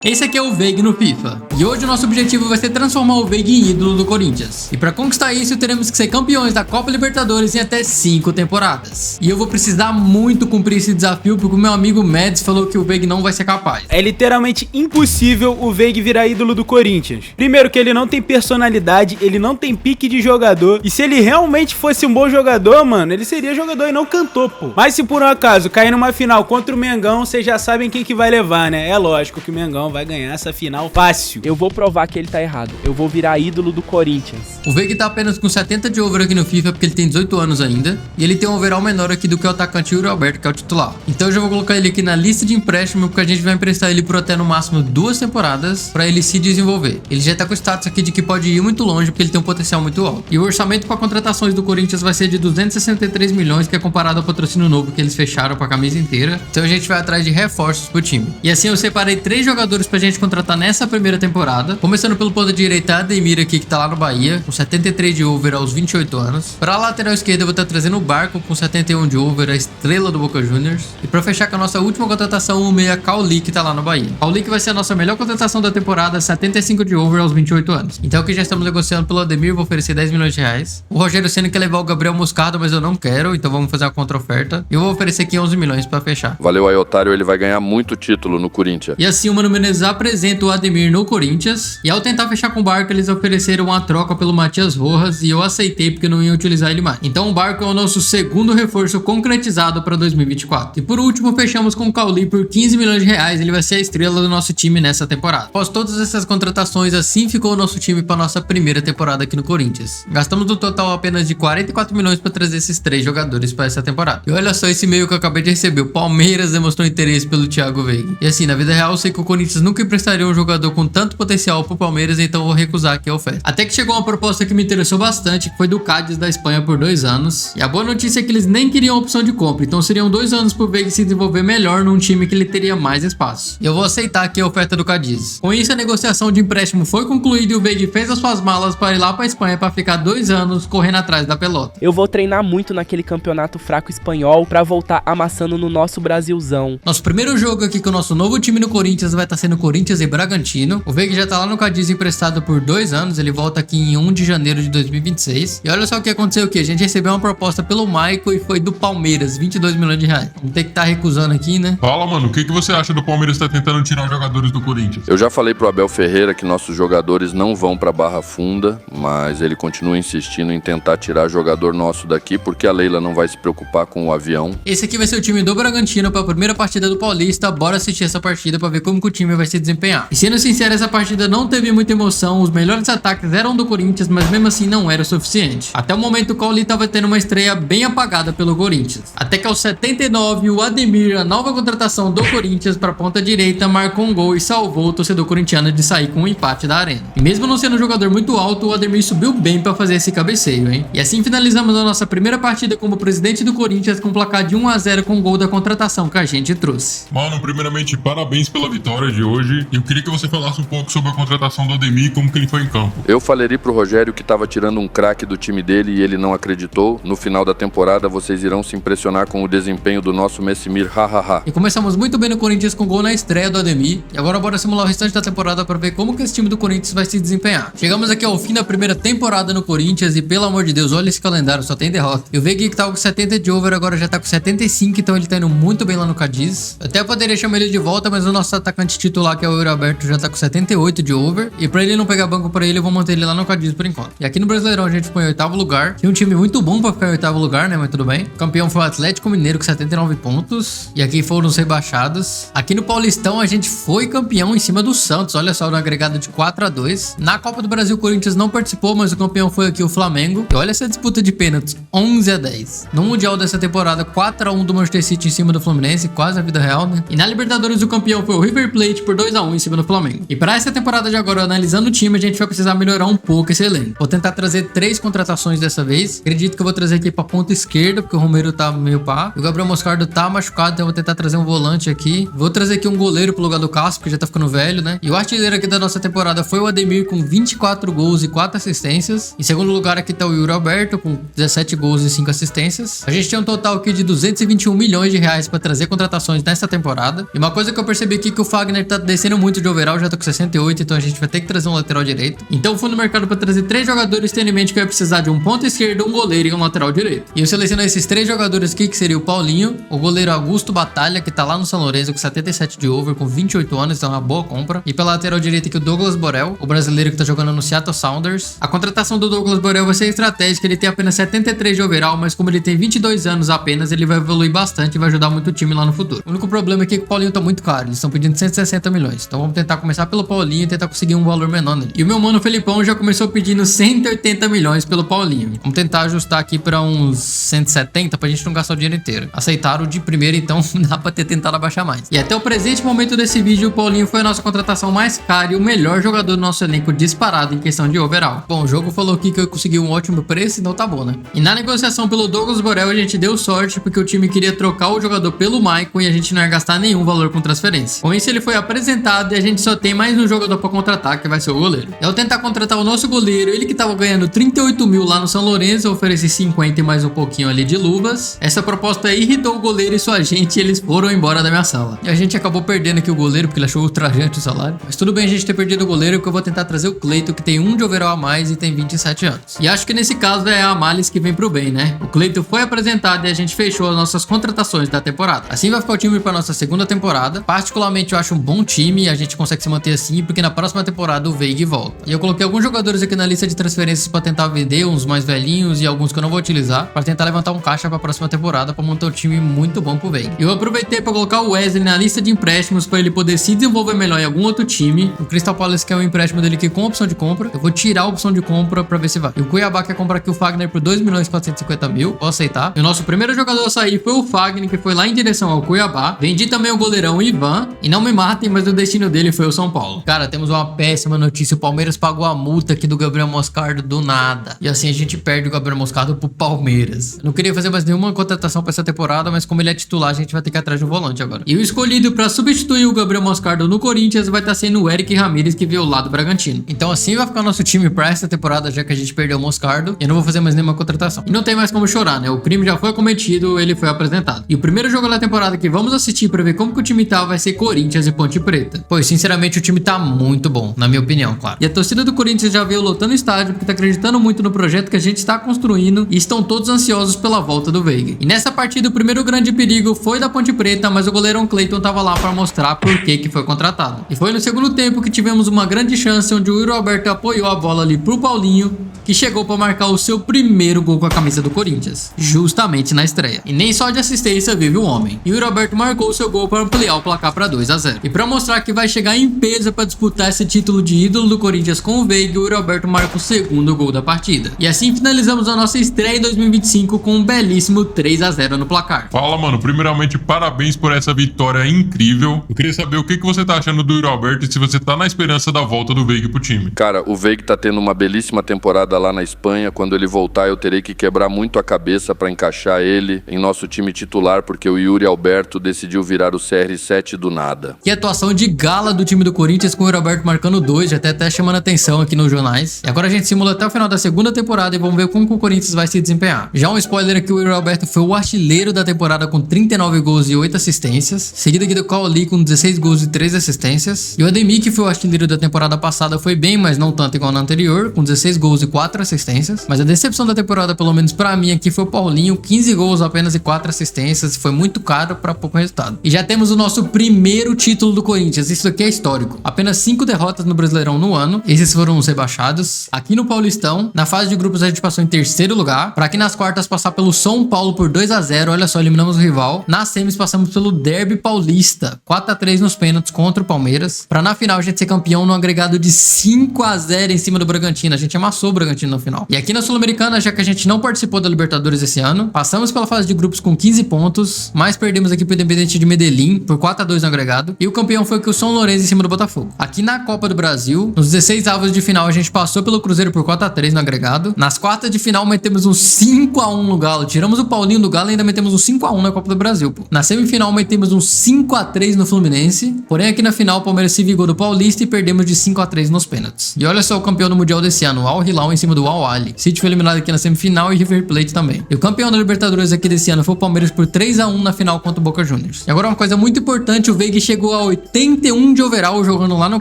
Esse aqui é o Veiga no FIFA, e hoje o nosso objetivo vai ser transformar o Veiga em ídolo do Corinthians. E para conquistar isso, teremos que ser campeões da Copa Libertadores em até 5 temporadas. E eu vou precisar muito cumprir esse desafio, porque o meu amigo Mads falou que o Veiga não vai ser capaz. É literalmente impossível o Veiga virar ídolo do Corinthians. Primeiro que ele não tem personalidade, ele não tem pique de jogador, e se ele realmente fosse um bom jogador, mano, ele seria jogador e não cantor, pô. Mas se por um acaso cair numa final contra o Mengão, vocês já sabem quem que vai levar, né? É lógico que o Mengão vai ganhar essa final fácil. Eu vou provar que ele tá errado. Eu vou virar ídolo do Corinthians. O Veiga tá apenas com 70 de over aqui no FIFA, porque ele tem 18 anos ainda. E ele tem um overall menor aqui do que o atacante Yuri Alberto, que é o titular. Então eu já vou colocar ele aqui na lista de empréstimo, porque a gente vai emprestar ele por até no máximo 2 temporadas pra ele se desenvolver. Ele já tá com o status aqui de que pode ir muito longe, porque ele tem um potencial muito alto. E o orçamento para contratações do Corinthians vai ser de 263 milhões, que é comparado ao patrocínio novo que eles fecharam pra camisa inteira. Então a gente vai atrás de reforços pro time. E assim eu separei 3 jogadores pra gente contratar nessa primeira temporada. Começando pelo ponto direita, Ademir aqui, que tá lá no Bahia, com 73 de over aos 28 anos. Pra lateral esquerda eu vou estar trazendo o Barco, com 71 de over, a estrela do Boca Juniors. E pra fechar com a nossa última contratação, o meia Cauli, que tá lá no Bahia. Cauli que vai ser a nossa melhor contratação da temporada, 75 de over aos 28 anos. Então aqui já estamos negociando pelo Ademir, vou oferecer 10 milhões de reais. O Rogério Ceni quer levar o Gabriel Moscardo, mas eu não quero, então vamos fazer a contra-oferta. E eu vou oferecer aqui 11 milhões pra fechar. Valeu aí, otário, ele vai ganhar muito título no Corinthians. E assim o Mano Menezes apresenta o Ademir no Corinthians. E ao tentar fechar com o Barco, eles ofereceram uma troca pelo Matias Rojas, e eu aceitei porque não ia utilizar ele mais. Então o Barco é o nosso segundo reforço concretizado para 2024. E por último, fechamos com o Cauli por 15 milhões de reais. Ele vai ser a estrela do nosso time nessa temporada. Após todas essas contratações, assim ficou o nosso time para nossa primeira temporada aqui no Corinthians. Gastamos no total apenas de 44 milhões para trazer esses 3 jogadores para essa temporada. E olha só esse e-mail que eu acabei de receber. O Palmeiras demonstrou interesse pelo Thiago Veiga. E assim, na vida real, eu sei que o Corinthians nunca emprestaria um jogador com tanto potencial pro Palmeiras, então eu vou recusar aqui a oferta. Até que chegou uma proposta que me interessou bastante, que foi do Cádiz da Espanha por 2 anos. E a boa notícia é que eles nem queriam a opção de compra, então seriam 2 anos pro Veiga se desenvolver melhor num time que ele teria mais espaço. E eu vou aceitar aqui a oferta do Cádiz. Com isso, a negociação de empréstimo foi concluída e o Veiga fez as suas malas para ir lá pra Espanha para ficar 2 anos correndo atrás da pelota. Eu vou treinar muito naquele campeonato fraco espanhol pra voltar amassando no nosso Brasilzão. Nosso primeiro jogo aqui com o nosso novo time no Corinthians vai estar sendo Corinthians e Bragantino. O Veiga já tá lá no Cádiz emprestado por 2 anos, ele volta aqui em 1 de janeiro de 2026. E olha só o que aconteceu aqui, a gente recebeu uma proposta pelo Maicon e foi do Palmeiras, 22 milhões de reais. Vamos ter que estar recusando aqui, né? Fala, mano, o que você acha do Palmeiras tá tentando tirar os jogadores do Corinthians? Eu já falei pro Abel Ferreira que nossos jogadores não vão pra Barra Funda, mas ele continua insistindo em tentar tirar jogador nosso daqui, porque a Leila não vai se preocupar com o avião. Esse aqui vai ser o time do Bragantino para a primeira partida do Paulista. Bora assistir essa partida para ver como que o time vai se desempenhar. E sendo sincero, essa partida não teve muita emoção. Os melhores ataques eram do Corinthians, mas mesmo assim não era o suficiente. Até o momento o Cauli estava tendo uma estreia bem apagada pelo Corinthians. Até que aos 79 o Ademir, a nova contratação do Corinthians para ponta direita, marcou um gol e salvou o torcedor corintiano de sair com um empate da arena. E mesmo não sendo um jogador muito alto, o Ademir subiu bem para fazer esse cabeceio, hein? E assim finalizamos a nossa primeira partida como presidente do Corinthians, com placar de 1-0 com o gol da contratação que a gente trouxe. Mano, primeiramente, parabéns pela vitória de hoje. Eu queria que você falasse um pouco sobre a contratação do Ademir e como que ele foi em campo. Eu falei pro Rogério que tava tirando um craque do time dele e ele não acreditou. No final da temporada, vocês irão se impressionar com o desempenho do nosso Messimir, hahaha. E começamos muito bem no Corinthians com gol na estreia do Ademir. E agora bora simular o restante da temporada para ver como que esse time do Corinthians vai se desempenhar. Chegamos aqui ao fim da primeira temporada no Corinthians e, pelo amor de Deus, olha esse calendário, só tem derrota. Eu vejo que tava com 70 de over, agora já tá com 75, então ele tá indo muito bem lá no Cádiz. Eu até poderia chamar ele de volta, mas o nosso atacante titular, que é o Yuri Alberto, já tá com 78 de over. E pra ele não pegar banco pra ele, eu vou manter ele lá no Cádiz por enquanto. E aqui no Brasileirão a gente ficou em 8º lugar. Tinha um time muito bom pra ficar em 8º lugar, né? Mas tudo bem. O campeão foi o Atlético Mineiro com 79 pontos. E aqui foram os rebaixados. Aqui no Paulistão a gente foi campeão em cima do Santos. Olha só, no agregado de 4-2. Na Copa do Brasil, o Corinthians não participou, mas o campeão foi aqui o Flamengo. E olha essa disputa de pênaltis, 11-10. No Mundial dessa temporada, 4-1 do Manchester City em cima do Fluminense, quase a vida real, né? E na Libertadores o campeão foi o River Plate por 2-1 em cima do Flamengo. E para essa temporada de agora, analisando o time, a gente vai precisar melhorar um pouco esse elenco. Vou tentar trazer 3 contratações dessa vez. Acredito que eu vou trazer aqui pra ponta esquerda, porque o Romero tá meio pá. O Gabriel Moscardo tá machucado, então eu vou tentar trazer um volante aqui. Vou trazer aqui um goleiro pro lugar do Cássio, porque já tá ficando velho, né? E o artilheiro aqui da nossa temporada foi o Ademir, com 24 gols e 4 assistências. Em segundo lugar aqui tá o Yuri Alberto, com 17 gols e 5 assistências. A gente tem um total aqui de 221 milhões de reais pra trazer contratações nessa temporada. E uma coisa que eu percebi aqui é que o Fagner tá descendo muito de overall, já tô com 68, então a gente vai ter que trazer um lateral direito. Então eu fui no mercado pra trazer 3 jogadores, tendo em mente que eu ia precisar de um ponta esquerda, um goleiro e um lateral direito. E eu selecionei esses 3 jogadores aqui, que seria o Paulinho, o goleiro Augusto Batalha, que tá lá no São Lourenço com 77 de over, com 28 anos, então é uma boa compra. E pela lateral direita aqui o Douglas Borel, o brasileiro que tá jogando no Seattle Sounders. A contratação do Douglas Borel vai ser estratégica, ele tem apenas 73 de overall, mas como ele tem 22 anos apenas, ele vai evoluir bastante e vai ajudar muito o time lá no futuro. O único problema aqui é que o Paulinho tá muito caro, eles estão pedindo 160 milhões. Então vamos tentar começar pelo Paulinho e tentar conseguir um valor menor nele. E o meu mano Felipão já começou pedindo 180 milhões pelo Paulinho. Vamos tentar ajustar aqui pra uns 170 pra gente não gastar o dinheiro inteiro. Aceitaram de primeira, então dá pra ter tentado abaixar mais. E até o presente momento desse vídeo, o Paulinho foi a nossa contratação mais cara e o melhor jogador do nosso elenco disparado em questão de overall. Bom, o jogo falou aqui que eu consegui um ótimo preço, então tá bom, né? E na negociação pelo Douglas Borel, a gente deu sorte porque o time queria trocar o jogador pelo Maicon e a gente não ia gastar nenhum valor com transferência. Com isso, ele foi apresentado e a gente só tem mais um jogador pra contratar, que vai ser o goleiro. Eu tentar contratar o nosso goleiro, ele que tava ganhando 38 mil lá no São Lourenço, eu ofereci 50 e mais um pouquinho ali de luvas. Essa proposta irritou o goleiro e sua gente e eles foram embora da minha sala. E a gente acabou perdendo aqui o goleiro, porque ele achou ultrajante o salário. Mas tudo bem a gente ter perdido o goleiro, porque eu vou tentar trazer o Cleiton, que tem 1 de overall a mais e tem 27 anos. E acho que nesse caso é a malice que vem pro bem, né? O Cleiton foi apresentado e a gente fechou as nossas contratações da temporada. Assim vai ficar o time pra nossa segunda temporada. Particularmente eu acho um bom time e a gente consegue se manter assim, porque na próxima temporada o Veig volta. E eu coloquei alguns jogadores aqui na lista de transferências pra tentar vender, uns mais velhinhos e alguns que eu não vou utilizar, pra tentar levantar um caixa pra próxima temporada, pra montar um time muito bom pro Veig. Eu aproveitei pra colocar o Wesley na lista de empréstimos pra ele poder se desenvolver melhor em algum outro time. O Crystal Palace quer um empréstimo dele aqui com opção de compra. Eu vou tirar a opção de compra pra ver se vai. E o Cuiabá quer comprar aqui o Fagner por 2.450.000. Vou aceitar. E o nosso primeiro jogador a sair foi o Fagner, que foi lá em direção ao Cuiabá. Vendi também o goleirão Ivan. E não me matem, mas o destino dele foi o São Paulo. Cara, temos uma péssima notícia. O Palmeiras pagou a multa aqui do Gabriel Moscardo do nada. E assim a gente perde o Gabriel Moscardo pro Palmeiras. Eu não queria fazer mais nenhuma contratação pra essa temporada, mas como ele é titular, a gente vai ter que ir atrás de um volante agora. E o escolhido pra substituir o Gabriel Moscardo no Corinthians vai estar sendo o Eric Ramírez, que veio lá do Bragantino. Então assim vai ficar o nosso time pra essa temporada, já que a gente perdeu o Moscardo. E eu não vou fazer mais nenhuma contratação. E não tem mais como chorar, né? O crime já foi cometido, ele foi apresentado. E o primeiro jogo da temporada que vamos assistir pra ver como que o time tá vai ser Corinthians e Ponte Preta. Pois, sinceramente, o time tá muito bom, na minha opinião, claro. E a torcida do Corinthians já veio lotando o estádio porque tá acreditando muito no projeto que a gente está construindo e estão todos ansiosos pela volta do Veig. E nessa partida, o primeiro grande perigo foi da Ponte Preta, mas o goleirão Cleiton tava lá pra mostrar por que foi contratado. E foi no segundo tempo que tivemos uma grande chance onde o Yuri Alberto apoiou a bola ali pro Paulinho, que chegou pra marcar o seu primeiro gol com a camisa do Corinthians, justamente na estreia. E nem só de assistência vive o homem. E o Yuri Alberto marcou o seu gol para ampliar o placar para 2-0. E para mostrar que vai chegar em peso para disputar esse título de ídolo do Corinthians com o Veig, o Yuri Alberto marca o segundo gol da partida. E assim finalizamos a nossa estreia em 2025 com um belíssimo 3-0 no placar. Fala, mano. Primeiramente, parabéns por essa vitória incrível. Eu queria saber o que você tá achando do Yuri Alberto e se você tá na esperança da volta do Veig pro time. Cara, o Veig tá tendo uma belíssima temporada lá na Espanha. Quando ele voltar, eu terei que quebrar muito a cabeça pra encaixar ele em nosso time titular, porque o Yuri Alberto decidiu virar o CR7 do nada. Que atuação de gala do time do Corinthians, com o Yuri Alberto marcando 2, já até chamando atenção aqui nos jornais. E agora a gente simula até o final da segunda temporada e vamos ver como o Corinthians vai se desempenhar. Já um spoiler aqui, o Yuri Alberto foi o artilheiro da temporada com 39 gols e 8 assistências, seguido aqui do Cauli com 16 gols e 3 assistências. E o Ademir, que foi o artilheiro da temporada passada, foi bem, mas não tanto igual na anterior, com 16 gols e 4 assistências. Mas a decepção da temporada, pelo menos pra mim aqui, foi o Paulinho, 15 gols apenas e 4 assistências, foi muito caro pra pouco resultado. E já temos o nosso primeiro título do Corinthians, isso aqui é histórico. Apenas 5 derrotas no Brasileirão no ano, esses foram os rebaixados. Aqui no Paulistão, na fase de grupos a gente passou em terceiro lugar, pra aqui nas quartas passar pelo São Paulo por 2-0, olha só, eliminamos o rival. Nas semis passamos pelo Derby Paulista, 4-3 nos pênaltis contra o Palmeiras, pra na final a gente ser campeão no agregado de 5-0 em cima do Bragantino, a gente amassou o Bragantino no final. E aqui na Sul-Americana, já que a gente não participou da Libertadores esse ano, passamos pela fase de grupos com 15 pontos, mas perdemos aqui pro Independente de Medellín por 4-2 no agregado, e o campeão foi aqui o São Lourenço em cima do Botafogo. jogo. Aqui na Copa do Brasil, nos 16avos de final a gente passou pelo Cruzeiro por 4x3 no agregado. Nas quartas de final metemos um 5x1 no Galo. Tiramos o Paulinho do Galo e ainda metemos um 5x1 na Copa do Brasil, pô. Na semifinal metemos um 5x3 no Fluminense. Porém aqui na final o Palmeiras se vingou do Paulista e perdemos de 5x3 nos pênaltis. E olha só o campeão do Mundial desse ano, o Al Hilal em cima do Al Ahly. City foi eliminado aqui na semifinal e River Plate também. E o campeão da Libertadores aqui desse ano foi o Palmeiras por 3x1 na final contra o Boca Juniors. E agora uma coisa muito importante, o Veiga chegou a 81 de overall jogando lá no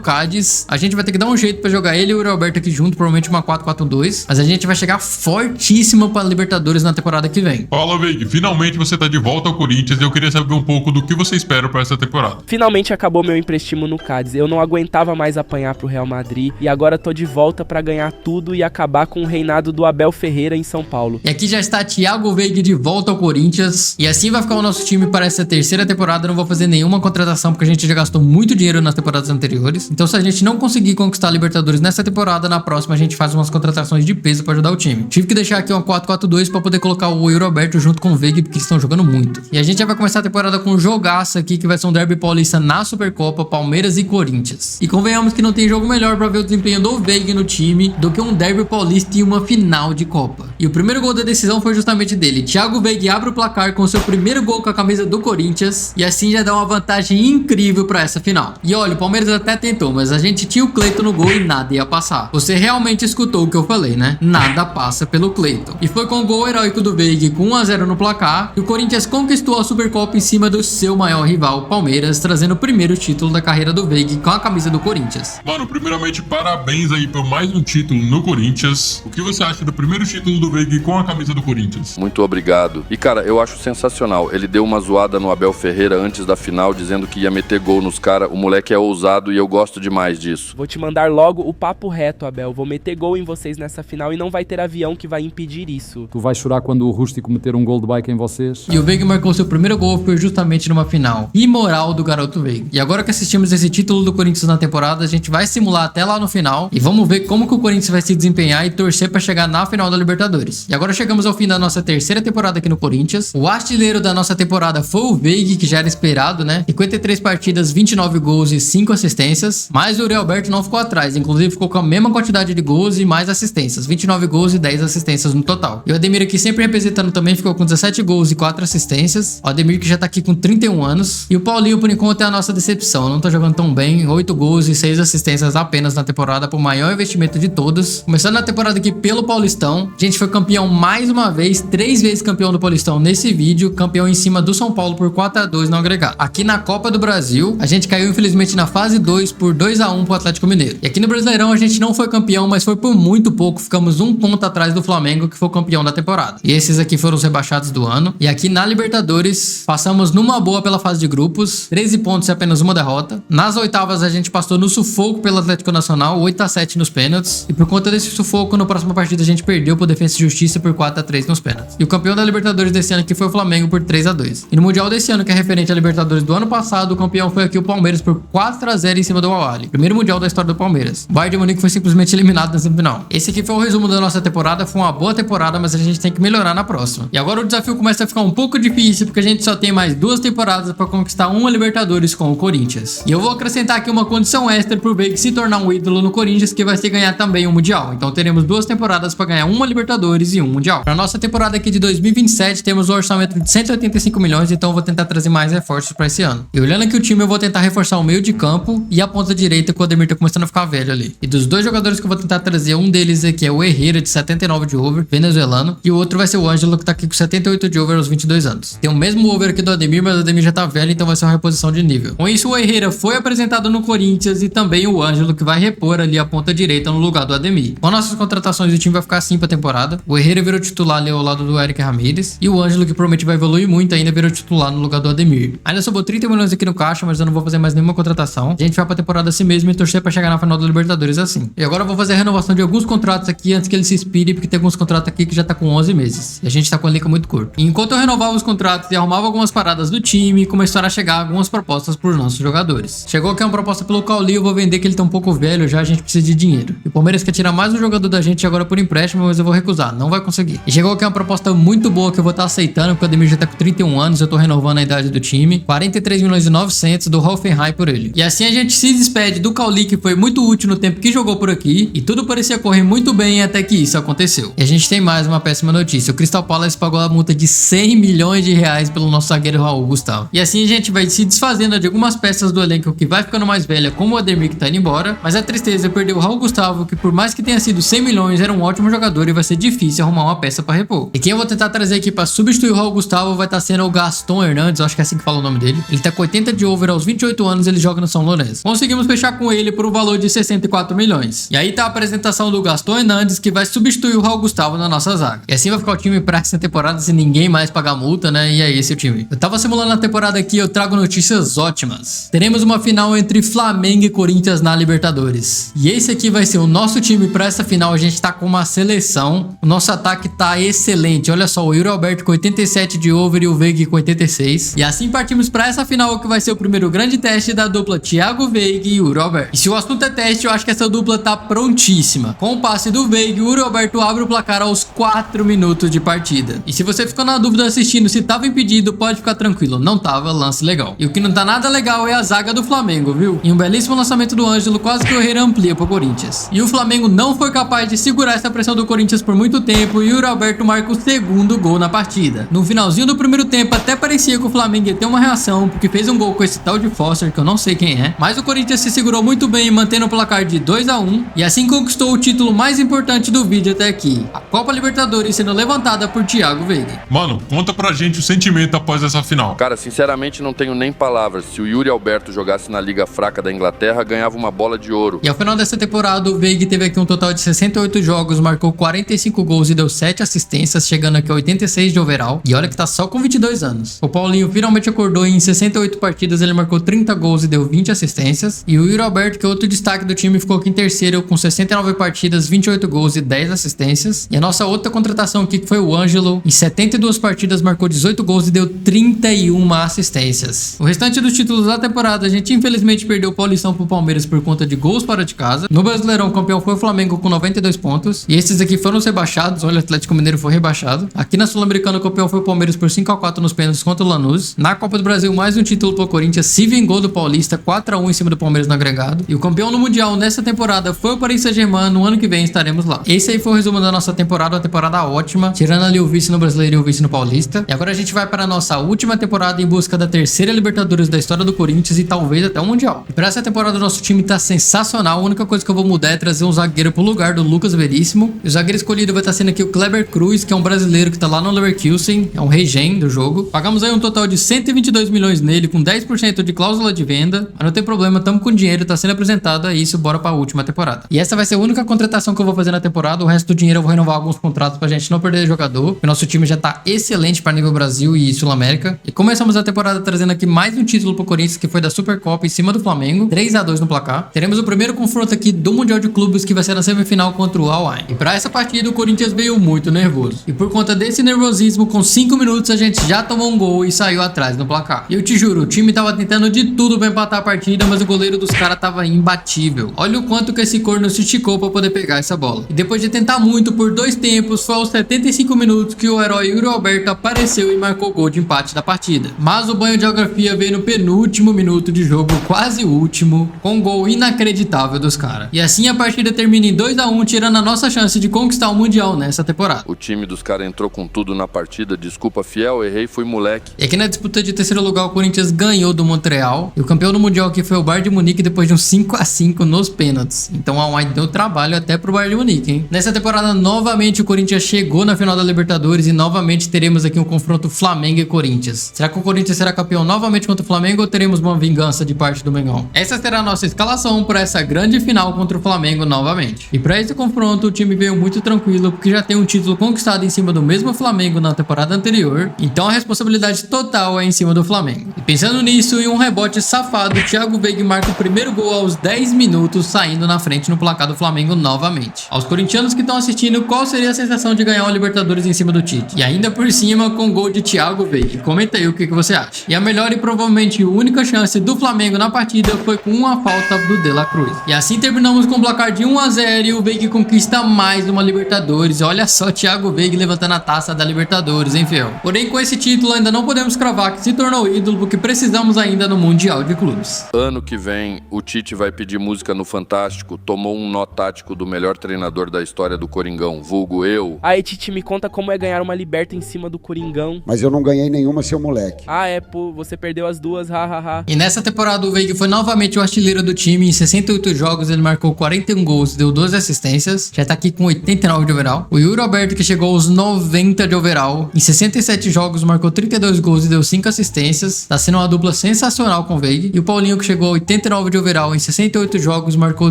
Cádiz. A gente vai ter que dar um jeito pra jogar ele e o Yuri Alberto aqui junto, provavelmente uma 4-4-2. Mas a gente vai chegar fortíssimo pra Libertadores na temporada que vem. Fala, Veiga, finalmente você tá de volta ao Corinthians e eu queria saber um pouco do que você espera pra essa temporada. Finalmente acabou meu empréstimo no Cádiz. Eu não aguentava mais apanhar pro Real Madrid e agora tô de volta pra ganhar tudo e acabar com o reinado do Abel Ferreira em São Paulo. E aqui já está Thiago Veiga de volta ao Corinthians. E assim vai ficar o nosso time para essa terceira temporada. Eu não vou fazer nenhuma contratação porque a gente já gastou muito dinheiro nas temporadas anteriores. Então se a gente não conseguir conquistar a Libertadores nessa temporada, na próxima a gente faz umas contratações de peso para ajudar o time. Tive que deixar aqui uma 4-4-2 para poder colocar o Yuri Alberto junto com o Veiga porque eles estão jogando muito. E a gente já vai começar a temporada com um jogaço aqui que vai ser um derby paulista na Supercopa, Palmeiras e Corinthians. E convenhamos que não tem jogo melhor para ver o desempenho do Veiga no time do que um derby paulista e uma final de Copa. E o primeiro gol da decisão foi justamente dele. Thiago Veiga abre o placar com o seu primeiro gol com a camisa do Corinthians e assim já dá uma vantagem incrível para essa final. E olha, o Palmeiras até tentou, mas a gente tinha o Cleiton no gol e nada ia passar. Você realmente escutou o que eu falei, né? Nada passa pelo Cleiton. E foi com o gol heróico do Veiga com 1x0 no placar que o Corinthians conquistou a Supercopa em cima do seu maior rival, Palmeiras, trazendo o primeiro título da carreira do Veiga com a camisa do Corinthians. Mano, primeiramente, parabéns aí por mais um título no Corinthians. O que você acha do primeiro título do Veiga com a camisa do Corinthians? Muito obrigado. E cara, eu acho sensacional. Ele deu uma zoada no Abel Ferreira antes da final, dizendo que ia meter gol nos caras. O moleque é ousado e eu gosto demais disso. Vou te mandar logo o papo reto, Abel. Vou meter gol em vocês nessa final e não vai ter avião que vai impedir isso. Tu vais chorar quando o Rústico meter um gol de bike em vocês? E o Veiga marcou seu primeiro gol foi justamente numa final imoral do garoto Veiga. E agora que assistimos esse título do Corinthians na temporada, a gente vai simular até lá no final e vamos ver como que o Corinthians vai se desempenhar e torcer para chegar na final da Libertadores. E agora chegamos ao fim da nossa terceira temporada aqui no Corinthians. O artilheiro da nossa temporada foi o Veiga, que já era esperado, né? 53 partidas, 29 gols e 5 assistências. Mas o Yuri Alberto não ficou atrás, inclusive ficou com a mesma quantidade de gols e mais assistências, 29 gols e 10 assistências no total. E o Ademir aqui sempre representando também ficou com 17 gols e 4 assistências. O Ademir que já tá aqui com 31 anos. E o Paulinho por enquanto é a nossa decepção, não tá jogando tão bem, 8 gols e 6 assistências apenas na temporada, por maior investimento de todas. Começando a temporada aqui pelo Paulistão, a gente foi campeão mais uma vez, 3 vezes campeão do Paulistão nesse vídeo, campeão em cima do São Paulo por 4x2 no agregado. Aqui na Copa do Brasil, a gente caiu infelizmente na fase 2 por 2x1 pro Atlético Mineiro. E aqui no Brasileirão a gente não foi campeão, mas foi por muito pouco, ficamos um ponto atrás do Flamengo, que foi o campeão da temporada. E esses aqui foram os rebaixados do ano. E aqui na Libertadores, passamos numa boa pela fase de grupos, 13 pontos e apenas uma derrota. Nas oitavas a gente passou no sufoco pelo Atlético Nacional, 8x7 nos pênaltis. E por conta desse sufoco, na próxima partida a gente perdeu por Defensa e Justiça por 4x3 nos pênaltis. E o campeão da Libertadores desse ano aqui foi o Flamengo por 3x2. E no Mundial desse ano, que é referente à Libertadores do ano passado, o campeão foi aqui o Palmeiras por 4x0 em cima do Al Ahly. Primeiro Mundial da história do Palmeiras. O Bayern de Munique foi simplesmente eliminado na semifinal. Esse aqui foi o resumo da nossa temporada, foi uma boa temporada, mas a gente tem que melhorar na próxima. E agora o desafio começa a ficar um pouco difícil, porque a gente só tem mais 2 temporadas para conquistar uma Libertadores com o Corinthians. E eu vou acrescentar aqui uma condição extra pro Veiga se tornar um ídolo no Corinthians, que vai ser ganhar também um Mundial. Então teremos 2 temporadas para ganhar uma Libertadores e um Mundial. Para nossa temporada aqui de 2027, temos um orçamento de 185 milhões, então eu vou tentar trazer mais reforços para esse ano. E olhando aqui o time, eu vou tentar reforçar o meio de campo e a ponta direita, que o Ademir tá começando a ficar velho ali. E dos 2 jogadores que eu vou tentar trazer, um deles aqui é o Herrera, de 79 de over, venezuelano, e o outro vai ser o Ângelo, que tá aqui com 78 de over aos 22 anos. Tem o mesmo over aqui do Ademir, mas o Ademir já tá velho, então vai ser uma reposição de nível. Com isso, o Herrera foi apresentado no Corinthians e também o Ângelo, que vai repor ali a ponta direita no lugar do Ademir. Com nossas contratações, o time vai ficar assim pra temporada. O Herrera virou titular ali ao lado do Eric Ramírez, e o Ângelo, que promete vai evoluir muito ainda, virou titular no lugar do Ademir. Ainda sobrou 30 milhões aqui no caixa, mas eu não vou fazer mais nenhuma contratação. A gente vai pra temporada assim mesmo e torcer pra chegar na final da Libertadores assim. E agora eu vou fazer a renovação de alguns contratos aqui antes que ele se expire, porque tem alguns contratos aqui que já tá com 11 meses. E a gente tá com a liga muito curta. E enquanto eu renovava os contratos e arrumava algumas paradas do time, começaram a chegar algumas propostas pros nossos jogadores. Chegou aqui uma proposta pelo Cauli, eu vou vender, que ele tá um pouco velho já, a gente precisa de dinheiro. E o Palmeiras quer tirar mais um jogador da gente agora por empréstimo, mas eu vou recusar, não vai conseguir. E chegou aqui uma proposta muito boa que eu vou estar aceitando, porque o Ademir já tá com 31 anos, eu tô renovando a idade do time. 43 milhões e 900 do Hoffenheim por ele. E assim a gente gente se despede do Cauli, que foi muito útil no tempo que jogou por aqui, e tudo parecia correr muito bem até que isso aconteceu. E a gente tem mais uma péssima notícia: o Crystal Palace pagou a multa de 100 milhões de reais pelo nosso zagueiro Raul Gustavo. E assim a gente vai se desfazendo de algumas peças do elenco que vai ficando mais velha, como o Ademir, que tá indo embora, mas a tristeza é perder o Raul Gustavo, que por mais que tenha sido 100 milhões, era um ótimo jogador e vai ser difícil arrumar uma peça pra repor. E quem eu vou tentar trazer aqui pra substituir o Raul Gustavo vai estar sendo o Gaston Hernandes, acho que é assim que fala o nome dele. Ele tá com 80 de over aos 28 anos, ele joga no São Lourenço. Conseguimos fechar com ele por um valor de 64 milhões. E aí tá a apresentação do Gaston Hernandes, que vai substituir o Raul Gustavo na nossa zaga. E assim vai ficar o time pra essa temporada, se ninguém mais pagar multa, né? E é esse o time. Eu tava simulando a temporada aqui, eu trago notícias ótimas. Teremos uma final entre Flamengo e Corinthians na Libertadores. E esse aqui vai ser o nosso time pra essa final. A gente tá com uma seleção. O nosso ataque tá excelente. Olha só, o Yuri Alberto com 87 de over e o Veiga com 86. E assim partimos pra essa final, que vai ser o primeiro grande teste da dupla Thiago Veiga e Yuri Alberto. E se o assunto é teste, eu acho que essa dupla tá prontíssima. Com o passe do Veiga, o Yuri Alberto abre o placar aos 4 minutos de partida. E se você ficou na dúvida assistindo se tava impedido, pode ficar tranquilo, não tava, lance legal. E o que não tá nada legal é a zaga do Flamengo, viu? E um belíssimo lançamento do Ângelo, quase que o Herrera amplia pro Corinthians. E o Flamengo não foi capaz de segurar essa pressão do Corinthians por muito tempo, e o Yuri Alberto marca o segundo gol na partida. No finalzinho do primeiro tempo, até parecia que o Flamengo ia ter uma reação, porque fez um gol com esse tal de Foster, que eu não sei quem é, mas o Corinthians se segurou muito bem, mantendo o placar de 2-1, e assim conquistou o título mais importante do vídeo até aqui, a Copa Libertadores, sendo levantada por Thiago Veiga. Mano, conta pra gente o sentimento após essa final. Cara, sinceramente não tenho nem palavras. Se o Yuri Alberto jogasse na liga fraca da Inglaterra, ganhava uma bola de ouro. E ao final dessa temporada, o Veiga teve aqui um total de 68 jogos, marcou 45 gols e deu 7 assistências, chegando aqui a 86 de overall. E olha que tá só com 22 anos. O Paulinho finalmente acordou e em 68 partidas ele marcou 30 gols e deu 20 assistências. E o Yuri Alberto, que é outro destaque do time, ficou aqui em terceiro com 69 partidas, 28 gols e 10 assistências. E a nossa outra contratação aqui, que foi o Ângelo, em 72 partidas marcou 18 gols e deu 31 assistências. O restante dos títulos da temporada, a gente infelizmente perdeu o Paulistão pro Palmeiras por conta de gols fora de casa. No Brasileirão, o campeão foi o Flamengo com 92 pontos. E esses aqui foram os rebaixados. Olha, o Atlético Mineiro foi rebaixado. Aqui na Sul-Americana, o campeão foi o Palmeiras por 5-4 nos pênaltis contra o Lanús. Na Copa do Brasil, mais um título pro Corinthians, se vingou do Paulista, 4-1 em cima do Palmeiras no agregado. E o campeão no Mundial nessa temporada foi o Paris Saint-Germain. No ano que vem estaremos lá. Esse aí foi o resumo da nossa temporada, uma temporada ótima, tirando ali o vice no Brasileiro e o vice no Paulista. E agora a gente vai para a nossa última temporada em busca da terceira Libertadores da história do Corinthians e talvez até o Mundial. E para essa temporada o nosso time tá sensacional. A única coisa que eu vou mudar é trazer um zagueiro pro lugar do Lucas Veríssimo. E o zagueiro escolhido vai estar sendo aqui o Kleber Cruz, que é um brasileiro que tá lá no Leverkusen, é um regen do jogo. Pagamos aí um total de 122 milhões nele, com 10% de cláusula de venda, mas não tem problema, tamo com dinheiro, tá sendo apresentado, é isso, bora pra última temporada. E essa vai ser a única contratação que eu vou fazer na temporada. O resto do dinheiro eu vou renovar alguns contratos pra gente não perder jogador. O nosso time já tá excelente para nível Brasil e Sul-América. E começamos a temporada trazendo aqui mais um título pro Corinthians, que foi da Supercopa em cima do Flamengo, 3-2 no placar. Teremos o primeiro confronto aqui do Mundial de Clubes, que vai ser na semifinal contra o Al Ain. E pra essa partida o Corinthians veio muito nervoso. E por conta desse nervosismo, com 5 minutos a gente já tomou um gol e saiu atrás no placar. E eu te juro, o time tava tentando de tudo pra empatar a partida, mas o goleiro dos caras tava imbatível. Olha o quanto que esse corno se esticou pra poder pegar essa bola. E depois de tentar muito por 2 tempos, foi aos 75 minutos que o herói Yuri Alberto apareceu e marcou o gol de empate da partida. Mas o banho de geografia veio no penúltimo minuto de jogo, quase o último, com um gol inacreditável dos caras. E assim a partida termina em 2-1, tirando a nossa chance de conquistar o Mundial nessa temporada. O time dos caras entrou com tudo na partida. Desculpa, fiel, errei, fui moleque. E aqui na disputa de terceiro lugar, o Corinthians ganhou do Montreal. E o campeão do Mundial aqui foi o Bayern de Munique, depois de um 5-5 nos pênaltis. Então o Al Ain deu trabalho até pro Bayern de Munique, hein? Nessa temporada, novamente o Corinthians chegou na final da Libertadores e novamente teremos aqui um confronto Flamengo e Corinthians. Será que o Corinthians será campeão novamente contra o Flamengo ou teremos uma vingança de parte do Mengão? Essa será a nossa escalação para essa grande final contra o Flamengo novamente. E para esse confronto, o time veio muito tranquilo, porque já tem um título conquistado em cima do mesmo Flamengo na temporada anterior. Então a responsabilidade total é em cima do Flamengo. E pensando nisso, em um rebote safado, o Thiago Veiga marca o primeiro gol aos 10 minutos, saindo na frente no placar do Flamengo novamente. Aos corintianos que estão assistindo, qual seria a sensação de ganhar o Libertadores em cima do Tite? E ainda por cima com gol de Thiago Veiga. Comenta aí o que você acha. E a melhor e provavelmente única chance do Flamengo na partida foi com uma falta do De La Cruz. E assim terminamos com o placar de 1-0 e o Veiga conquista mais uma Libertadores. Olha só, Thiago Veiga levantando a taça da Libertadores, hein, fiel? Porém, com esse título ainda não podemos cravar que se tornou ídolo, porque precisamos ainda no Mundial de Clubes. Ano ano que vem o Tite vai pedir música no Fantástico, tomou um nó tático do melhor treinador da história do Coringão, vulgo eu. Aí, Tite, me conta como é ganhar uma Liberta em cima do Coringão. Mas eu não ganhei nenhuma, seu moleque. Ah, pô, você perdeu as duas, hahaha. E nessa temporada o Veiga foi novamente o artilheiro do time. Em 68 jogos ele marcou 41 gols, deu 12 assistências, já tá aqui com 89 de overall. O Yuri Alberto, que chegou aos 90 de overall, em 67 jogos marcou 32 gols e deu 5 assistências, tá sendo uma dupla sensacional com o Veiga. E o Paulinho, que chegou a 89 de overall, em 68 jogos marcou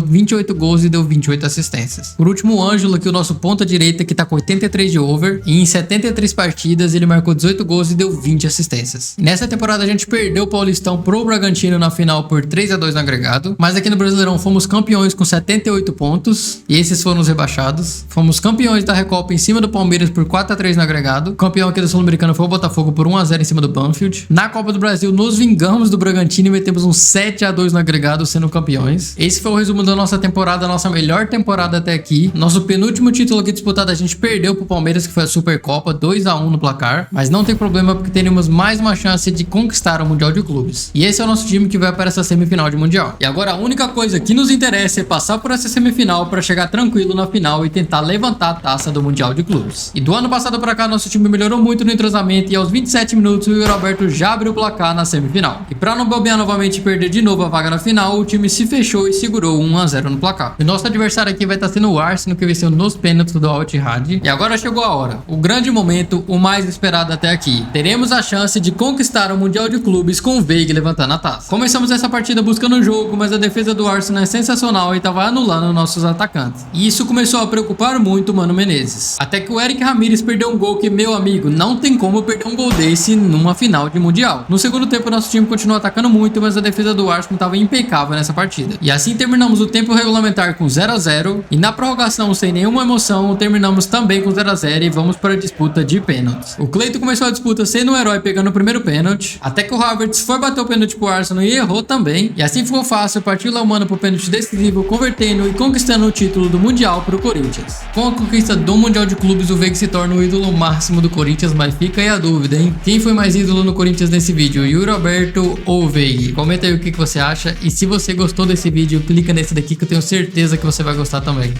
28 gols e deu 28 assistências. Por último, o Ângelo, que é o nosso ponta direita, que tá com 83 de over, e em 73 partidas ele marcou 18 gols e deu 20 assistências. E nessa temporada a gente perdeu o Paulistão pro Bragantino na final por 3-2 no agregado, mas aqui no Brasileirão fomos campeões com 78 pontos, e esses foram os rebaixados. Fomos campeões da Recopa em cima do Palmeiras por 4-3 no agregado. O campeão aqui do Sul-Americano foi o Botafogo por 1-0 em cima do Banfield. Na Copa do Brasil nos vingamos do Bragantino e metemos um 7-2 no agregado, sendo campeões. Esse foi o resumo da nossa temporada, a nossa melhor temporada até aqui. Nosso penúltimo título aqui disputado a gente perdeu pro Palmeiras, que foi a Supercopa, 2-1 no placar, mas não tem problema porque teremos mais uma chance de conquistar o Mundial de Clubes. E esse é o nosso time que vai para essa semifinal de Mundial. E agora a única coisa que nos interessa é passar por essa semifinal para chegar tranquilo na final e tentar levantar a taça do Mundial de Clubes. E do ano passado para cá nosso time melhorou muito no entrosamento e aos 27 minutos o Yuri Alberto já abriu o placar na semifinal. E para não bobear novamente e perder de novo a vaga na final, o time se fechou e segurou 1-0 no placar. E nosso adversário aqui vai estar sendo o Arsenal, que venceu nos pênaltis do Al Ittihad. E agora chegou a hora, o grande momento, o mais esperado até aqui. Teremos a chance de conquistar o Mundial de Clubes com o Veiga levantando a taça. Começamos essa partida buscando o jogo, mas a defesa do Arsenal é sensacional e estava anulando nossos atacantes. E isso começou a preocupar muito o Mano Menezes. Até que o Eric Ramírez perdeu um gol que, meu amigo, não tem como perder um gol desse numa final de Mundial. No segundo tempo, nosso time continuou atacando muito, mas a defesa do Arsenal estava impecável nessa partida. E assim terminamos o tempo regulamentar com 0-0 e na prorrogação, sem nenhuma emoção, terminamos também com 0-0 e vamos para a disputa de pênaltis. O Cleiton começou a disputa sendo o herói pegando o primeiro pênalti, até que o Havertz foi bater o pênalti pro Arsenal e errou também. E assim ficou fácil, partiu lá o Mano pro pênalti decisivo, convertendo e conquistando o título do Mundial pro Corinthians. Com a conquista do Mundial de Clubes, o Veiga se torna o ídolo máximo do Corinthians, mas fica aí a dúvida, hein? Quem foi mais ídolo no Corinthians nesse vídeo, Yuri Alberto ou Veiga? Comenta aí o que você acha e se você gostou desse vídeo, clica nesse daqui que eu tenho certeza que você vai gostar também.